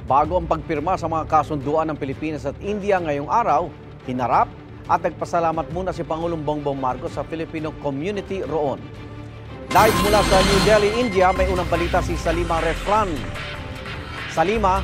Bago ang pagpirma sa mga kasunduan ng Pilipinas at India ngayong araw, hinarap at nagpasalamat muna si Pangulong Bongbong Marcos sa Filipino community roon. Live mula sa New Delhi, India, may unang balita si Salima Refran. Salima.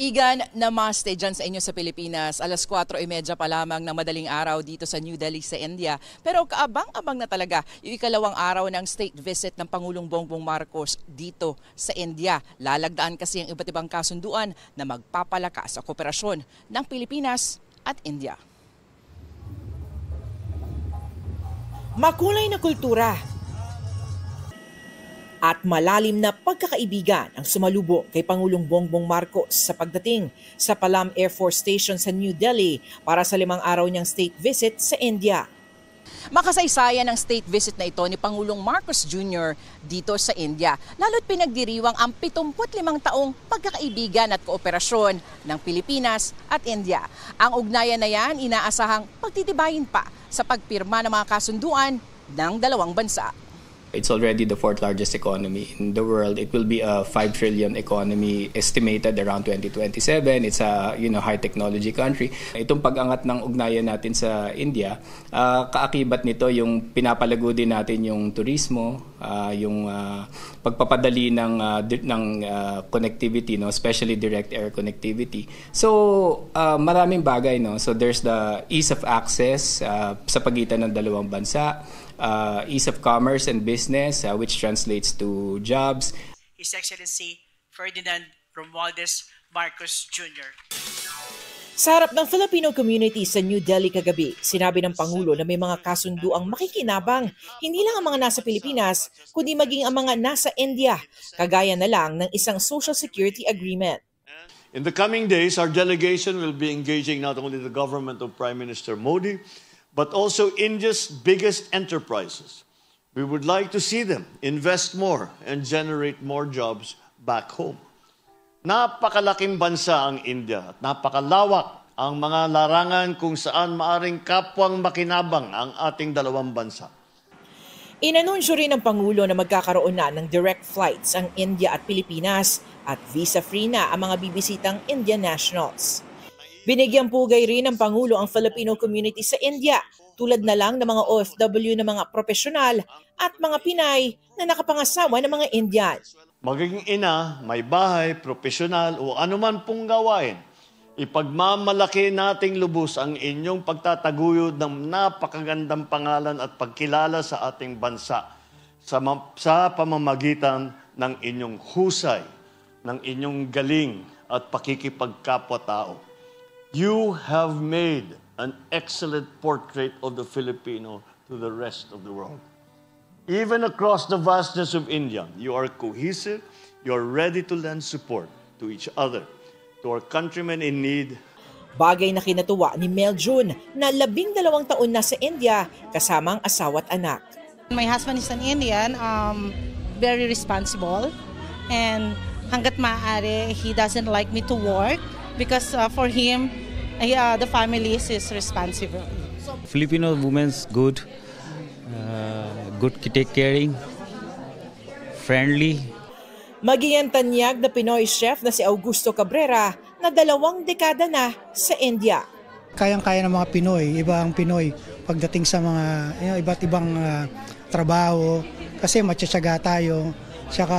Igan, namaste dyan sa inyo sa Pilipinas. Alas 4:30 pa lamang ng madaling araw dito sa New Delhi sa India. Pero kaabang-abang na talaga yung ikalawang araw ng state visit ng Pangulong Bongbong Marcos dito sa India. Lalagdaan kasi ang iba't ibang kasunduan na magpapalakas sa kooperasyon ng Pilipinas at India. Makulay na kultura at malalim na pagkakaibigan ang sumalubong kay Pangulong Bongbong Marcos sa pagdating sa Palam Air Force Station sa New Delhi para sa 5 araw niyang state visit sa India. Makasaysayan ang state visit na ito ni Pangulong Marcos Jr. dito sa India, lalo't pinagdiriwang ang 75 taong pagkakaibigan at kooperasyon ng Pilipinas at India. Ang ugnayan na yan inaasahang pagtitibayin pa sa pagpirma ng mga kasunduan ng dalawang bansa. It's already the 4th largest economy in the world. It will be a 5 trillion economy estimated around 2027. It's a high technology country. Itong pag-angat ng ugnayan natin sa India, kaakibat nito yung pinapalago din natin yung turismo, yung pagpapadali ng connectivity, especially direct air connectivity. So maraming bagay, So there's the ease of access sa pagitan ng dalawang bansa. Ease of commerce and business, which translates to jobs. His Excellency Ferdinand Romualdez Marcos Jr. Sa harap ng Filipino community sa New Delhi kagabi, sinabi ng Pangulo na may mga kasunduang makikinabang, hindi lang ang mga nasa Pilipinas, kundi maging ang mga nasa India, kagaya na lang ng isang social security agreement. In the coming days, our delegation will be engaging not only the government of Prime Minister Modi, but also India's biggest enterprises. We would like to see them invest more and generate more jobs back home. Napakalaking bansa ang India at napakalawak ang mga larangan kung saan maaring kapwang makinabang ang ating dalawang bansa. Inanunsyo rin ng Pangulo na magkakaroon na ng direct flights ang India at Pilipinas at visa-free na ang mga bibisitang Indian nationals. Binigyang pugay rin ng Pangulo ang Filipino community sa India, tulad na lang ng mga OFW na mga profesional at mga Pinay na nakapangasawa ng mga Indian. Magiging ina, may bahay, profesional o anuman pong gawain, ipagmamalaki nating lubos ang inyong pagtataguyod ng napakagandang pangalan at pagkilala sa ating bansa sa pamamagitan ng inyong husay, ng inyong galing at pakikipagkapwa-tao. You have made an excellent portrait of the Filipino to the rest of the world. Even across the vastness of India, you are cohesive, you are ready to lend support to each other, to our countrymen in need. Bagay na kinatuwa ni Mel June na 12 taon na sa India kasama ang asawa at anak. My husband is an Indian, very responsible, and hanggat maaari, he doesn't like me to work. Because for him, the family is responsible. Filipino women's good, good take caring, friendly. Maging ang tanyag na Pinoy chef na si Augusto Cabrera na 2 dekada na sa India. Kayang-kaya ng mga Pinoy, iba ang Pinoy pagdating sa mga iba't ibang trabaho kasi matyatsyaga tayo. Tsaka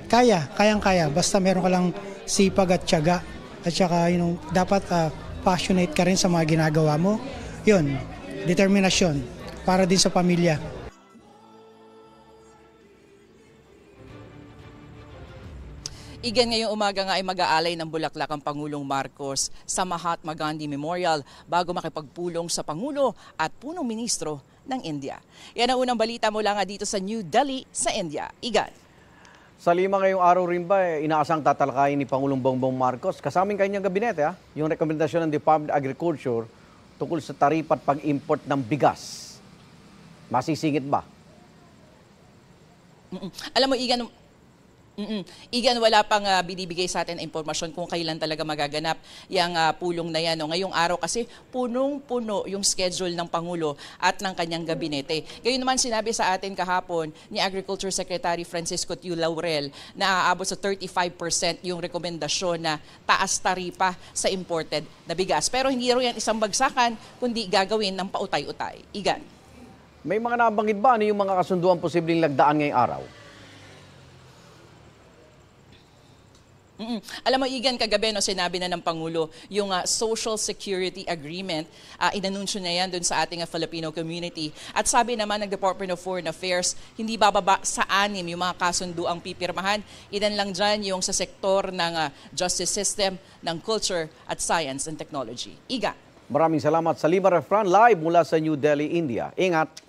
kayang-kaya basta meron ka lang sipag at tiyaga. At saka dapat passionate ka rin sa mga ginagawa mo. Yun, determinasyon para din sa pamilya. Igan, ngayong umaga nga ay mag-aalay ng bulaklak ang Pangulong Marcos sa Mahatma Gandhi Memorial bago makipagpulong sa Pangulo at punong ministro ng India. Yan ang unang balita mula nga dito sa New Delhi sa India. Igan. Salima, ngayong araw rin ba, inaasang tatalakayin ni Pangulong Bongbong Marcos kasaming kanyang gabinete, yung rekomendasyon ng Department of Agriculture tungkol sa taripa at pag-import ng bigas. Masisingit ba? Alam mo, Igan, Igan, wala pang binibigay sa atin impormasyon kung kailan talaga magaganap yung pulong na yan. No? Ngayong araw kasi punong-puno yung schedule ng Pangulo at ng kanyang gabinete. Gayon naman sinabi sa atin kahapon ni Agriculture Secretary Francisco Tiu Laurel na aabot sa 35% yung rekomendasyon na taas taripa sa imported na bigas. Pero hindi rin yan isang bagsakan, kundi gagawin ng pautay-utay. Igan. May mga nabanggit ba ano yung mga kasunduan posibleng lagdaan ngayong araw? Alam mo, Igan, kagabi sinabi na ng Pangulo yung Social Security Agreement, inanunsyo na yan dun sa ating Filipino community. At sabi naman ng Department of Foreign Affairs, hindi bababa sa 6 yung mga kasunduang pipirmahan. Ilan lang dyan yung sa sektor ng justice system, ng culture at science and technology. Igan. Maraming salamat sa Lima Refran live mula sa New Delhi, India. Ingat!